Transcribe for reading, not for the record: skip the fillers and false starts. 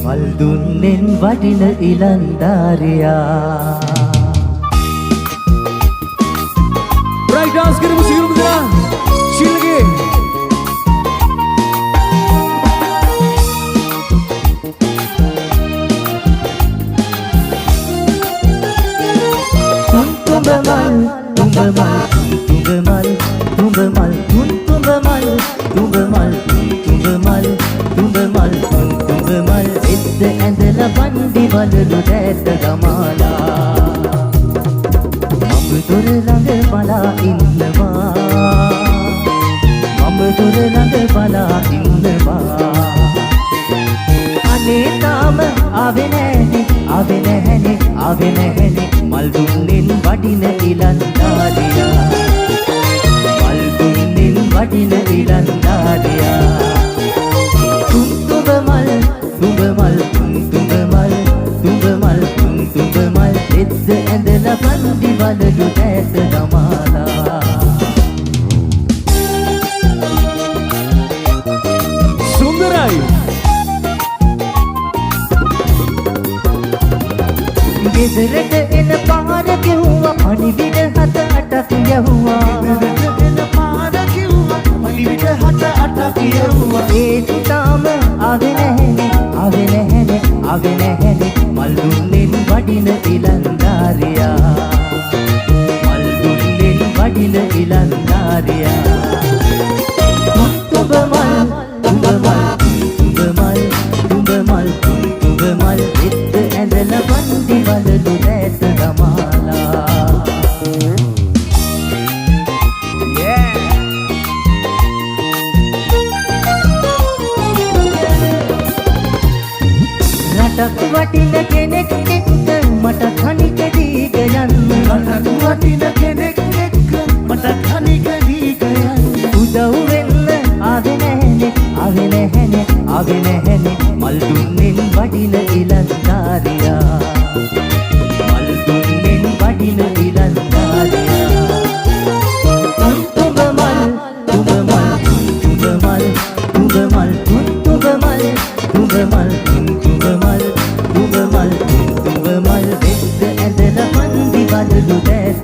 මල් දුන්නෙන් වටින ඉලන්දාරියා. Break dance කරමු සියලුම දෙනා. ශීලගේ වන්දි වලලු දැත ගමාලා මම දොර ළඟ බලා ඉන්නවා මම දොර ළඟ බලා ඉන්නවා අනේ තාම ආවේ නැහැනේ මල් දුන්නෙන් වටින ඉලන්දාරියා මල් දුන්නෙන් වටින ඉලන්දාරියා තුඹ මල් එද්ද ඇඳලා වන්දි වලලු දැත ගමාලා සුන්දරයි ගෙදරට එන පාර කිව්වා පණිවිඩ 7-8ක් යවුවා ඒ තාම ආවේ නැහැනේ මල් දුන්නෙන් වටින ඉලන්දාරියා මල් දුන්නෙන් වටින ඉලන්දාරියා තුඹ මල් එද්ද ඇඳලා වන්දි වලලු දැත ගමාලා රටක් වටින කෙනෙක් එක්ක මට කණික දීග යන්න රටක් වටින කෙනෙක් එක්ක මට කණික දීග යන්න උදව් වෙන්න ආවේ නැහැනේ මල් දුන්නෙන් වටින ඉලන්දාරියා මල් දුන්නෙන් වටින ඉලන්දාරියා තුඹ මල් එද්ද ඇඳලා වන්දි වලලු දැත